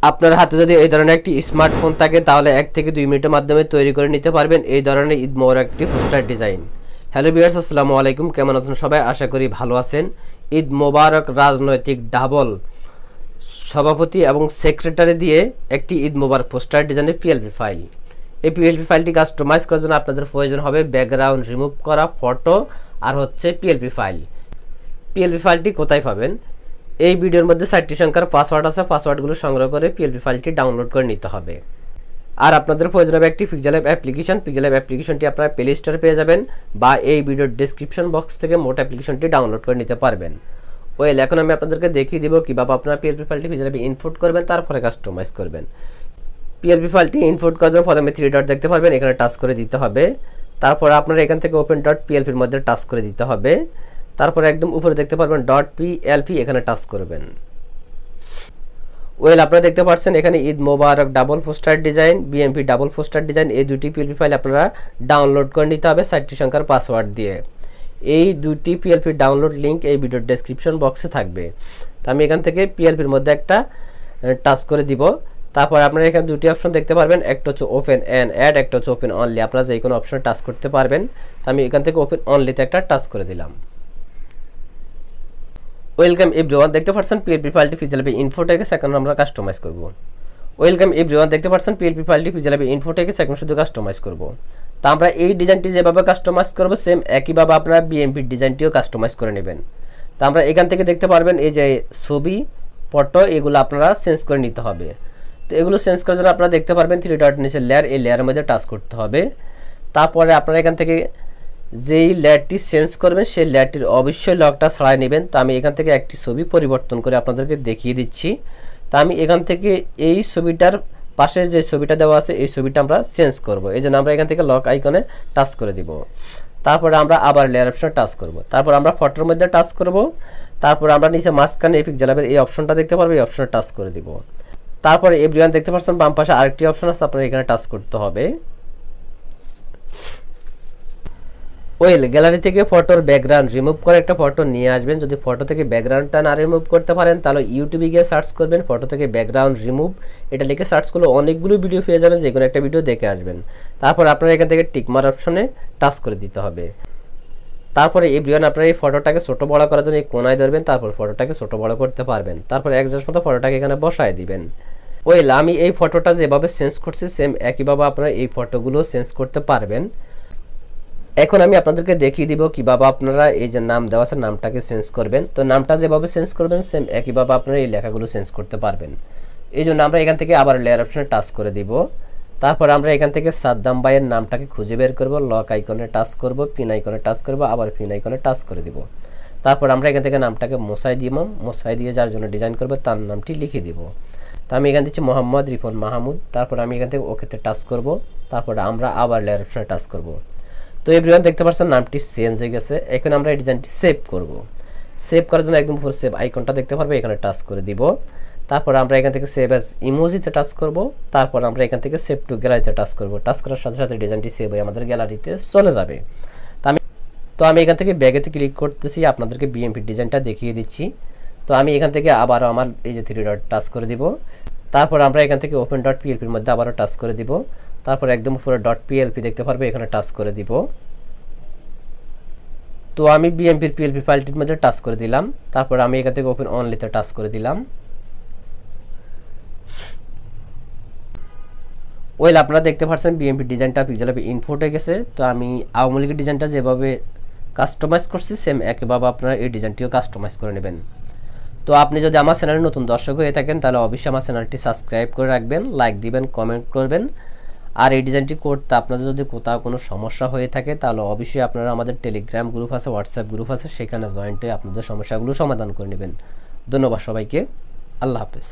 আপনার হাতে যদি এই ধরনের একটি স্মার্টফোন থাকে তাহলে 1 থেকে 2 মিনিটের মাধ্যমে তৈরি করে নিতে পারবেন এই ধরনের ঈদ মোবারক একটি পোস্টার ডিজাইন। হ্যালো ভিউয়ার্স, আসসালামু আলাইকুম। কেমন আছেন সবাই? আশা করি ভালো আছেন। ঈদ মোবারক রাজনৈতিক ডাবল সভাপতি এবং সেক্রেটারি দিয়ে একটি ঈদ মোবারক পোস্টার ডিজাইনের পিএলপি ফাইল। এই পিএলপি ফাইলটি কাস্টমাইজ করার জন্য আপনাদের প্রয়োজন হবে ব্যাকগ্রাউন্ড রিমুভ করা ফটো আর হচ্ছে পিএলপি ফাইল। পিএলপি ফাইলটি কোথায় পাবেন? এই ভিডিওর মধ্যে 4টি সংখ্যার পাসওয়ার্ড আছে, পাসওয়ার্ডগুলো সংগ্রহ করে পিএলপি ফাইলটি ডাউনলোড করে নিতে হবে। আর আপনাদের প্রয়োজন হবে একটি pixel app application. Pixel app অ্যাপ্লিকেশনটি আপনারা প্লে স্টোরে পেয়ে যাবেন বা এই ভিডিওর ডেসক্রিপশন বক্স থেকে মোট অ্যাপ্লিকেশনটি ডাউনলোড করে নিতে পারবেন। এখন আমি আপনাদেরকে দেখিয়ে দিব কীভাবে আপনারা পিএলপি ফাইলটি পিক্সেল অ্যাপে ইনপুট করবেন, তারপরে কাস্টমাইজ করবেন। পিএলপি ফাইলটি ইনপুট করার জন্য প্রথমে 3 ডট দেখতে পারবেন, এখানে টাচ করে দিতে হবে। তারপরে আপনারা এখান থেকে ওপেন ডট পিএলপির মধ্যে টাচ করে দিতে হবে। তারপরে একদম উপরে দেখতে পারবেন ডট পিএলপি, এখানে টাচ করবেন। আপনারা দেখতে পাচ্ছেন এখানে Eid Mubarak double poster design, BMP double poster design, এই দুটি পিএলপি ফাইল আপনারা ডাউনলোড করে নিতে হবে 4টি সংখ্যার পাসওয়ার্ড দিয়ে। এই দুটি পিএলপি ডাউনলোড লিঙ্ক এই ভিডিওর ডেসক্রিপশন বক্সে থাকবে। তো আমি এখান থেকে পিএলপির মধ্যে একটা টাচ করে দিব। তারপর আপনারা এখানে দুটি অপশন দেখতে পারবেন, একটা হচ্ছে ওপেন অ্যান্ড অ্যাড, একটা হচ্ছে ওপেন অনলি। আপনারা যে কোনো অপশনে টাচ করতে পারবেন। তো আমি এখান থেকে ওপেন অনলিতে একটা টাচ করে দিলাম। ওয়েলকাম এভরিওয়ান, দেখতে পাচ্ছেন পিএলপি ফাইলটি পিক্সেল অ্যাপে ইনফো থেকে এখন আমরা কাস্টমাইজ করব। ওয়েলকাম এভরিওয়ান, দেখতে পাচ্ছেন পিএলপি ফাইলটি পিক্সেল অ্যাপে ইনফো থেকে এখন শুধু কাস্টমাইজ করব। তো আমরা এই ডিজাইনটি যেভাবে কাস্টমাইজ করব সেম একইভাবে আপনারা বিএমপি ডিজাইনটিও কাস্টমাইজ করে নেবেন। তো আমরা এখান থেকে দেখতে পারবেন এই যে ছবি ফটো এগুলো আপনারা চেঞ্জ করে নিতে হবে। তো এগুলো চেঞ্জ করার জন্য আপনারা দেখতে পারবেন 3 ডট নিচে লেয়ার, এই লেয়ারের মধ্যে টাচ করতে হবে। তারপরে আপনারা এখান থেকে যেই লেয়ারটি চেঞ্জ করবেন সেই লেয়ারটির অবশ্যই লকটা ছাড়াই নেবেন। তো আমি এখান থেকে একটি ছবি পরিবর্তন করে আপনাদেরকে দেখিয়ে দিচ্ছি। তো আমি এখান থেকে এই ছবিটার পাশে যে ছবিটা দেওয়া আছে এই ছবিটা আমরা চেঞ্জ করব। এই জন্য আমরা এখান থেকে লক আইকনে টাচ করে দিব। তারপরে আমরা আবার লেয়ার অপশনে টাচ করব। তারপর আমরা ফটোর মধ্যে টাচ করব। তারপর আমরা নিচে মাঝখানে এই পিক্সেল অ্যাপের এই অপশনটা দেখতে পারবো, এই অপশনে টাচ করে দিব। তারপরে এভরিওয়ান দেখতে পাচ্ছেন বাম পাশে আরেকটি অপশন আছে, আপনারা এখানে টাচ করতে হবে। গ্যালারি থেকে ফটোর ব্যাকগ্রাউন্ড রিমুভ করে একটা ফটো নিয়ে আসবেন। যদি ফটো থেকে ব্যাকগ্রাউন্ডটা না রিমুভ করতে পারেন তাহলে ইউটিউবে গিয়ে সার্চ করবেন ফটো থেকে ব্যাকগ্রাউন্ড রিমুভ, এটা লিখে সার্চ করলে অনেকগুলো ভিডিও পেয়ে যাবেন, যে কোনো একটা ভিডিও দেখে আসবেন। তারপর আপনারা এখান থেকে টিকমার অপশনে টাচ করে দিতে হবে। তারপরে এভরিওয়ান আপনারা এই ফটোটাকে ছোটো বড় করার জন্য এই কোনায় ধরবেন, তারপর ফটোটাকে ছোটো বড় করতে পারবেন। তারপর একজনের মতো ফটোটাকে এখানে বসায় দিবেন। আমি এই ফটোটা যেভাবে চেঞ্জ করছি সেম একইভাবে আপনারা এই ফটোগুলো চেঞ্জ করতে পারবেন। এখন আমি আপনাদেরকে দেখিয়ে দিব কিভাবে আপনারা এই যে নাম দেওয়া আছে নামটাকে চেঞ্জ করবেন। তো নামটা যেভাবে চেঞ্জ করবেন সেম একইভাবে আপনারা এই লেখাগুলো চেঞ্জ করতে পারবেন। এই জন্য আমরা এখান থেকে আবার লেয়ার অপশনে টাচ করে দিব। তারপর আমরা এখান থেকে সাদ্দাম ভাইয়ের নামটাকে খুঁজে বের করব, লক আইকনে টাচ করব, পিন আইকনে টাচ করব, আবার পিন আইকনে টাচ করে দিব। তারপর আমরা এখান থেকে নামটাকে মশাই দিব, মশাই দিয়ে যার জন্য ডিজাইন করবে তার নামটি লিখে দিব। তো আমি এখান থেকে মোহাম্মদ রিফন মাহমুদ, তারপর আমি এখান থেকে ওকেতে টাচ করব। তারপর আমরা আবার লেয়ার অপশনে টাচ করব। তো এভরিওয়ান দেখতে পাচ্ছেন নামটি চেঞ্জ হয়ে গেছে। এখন আমরা এই ডিজাইনটি সেভ করব। সেভ করার জন্য একদম উপর সেভ আইকনটা দেখতে পারবে, এখানে টাচ করে দিব। তারপর আমরা এখান থেকে সেভ অ্যাজ ইমোজিতে টাচ করব। তারপর আমরা এখান থেকে সেভ টু গ্যালারিতে টাচ করব। টাচ করার সাথে সাথে ডিজাইনটি সেভ হয়ে আমাদের গ্যালারিতে চলে যাবে। তো আমি এখান থেকে ব্যাগেতে ক্লিক করতেছি, আপনাদেরকে বিএমপি ডিজাইনটা দেখিয়ে দিচ্ছি। তো আমি এখান থেকে আবারও আমার এই যে 3 ডট টাচ করে দিব। তারপর আমরা এখান থেকে ওপেন ডট পিএলপির মধ্যে আবারও টাচ করে দিব। তারপর একদম উপরে ডট পিএলপি দেখতে পারবে, এখানে টাচ করে দিব। তো আমি বিএমপির পিএলপি ফাইলটির মধ্যে টাচ করে দিলাম। তারপর আমি এখান থেকে ওপেন অনলিতে টাচ করে দিলাম। আপনারা দেখতে পাচ্ছেন বিএমপি ডিজাইনটা পিক্সেল অ্যাপে ইনপুট হয়ে গেছে। তো আমি আওয়ামী লীগের ডিজাইনটা যেভাবে কাস্টমাইজ করছি সেম একইভাবে আপনারা এই ডিজাইনটিও কাস্টমাইজ করে নেবেন। তো আপনি যদি আমার চ্যানেলে নতুন দর্শক হয়ে থাকেন তাহলে অবশ্যই আমার চ্যানেলটি সাবস্ক্রাইব করে রাখবেন, লাইক দিবেন, কমেন্ট করবেন। আর এই ডিজাইনটি করতে আপনাদের যদি কোথাও কোনো সমস্যা হয়ে থাকে তাহলে অবশ্যই আপনারা আমাদের টেলিগ্রাম গ্রুপ আছে, হোয়াটসঅ্যাপ গ্রুপ আছে, সেখানে জয়েন্ট হয়ে আপনাদের সমস্যাগুলো সমাধান করে নেবেন। ধন্যবাদ সবাইকে, আল্লাহ হাফেজ।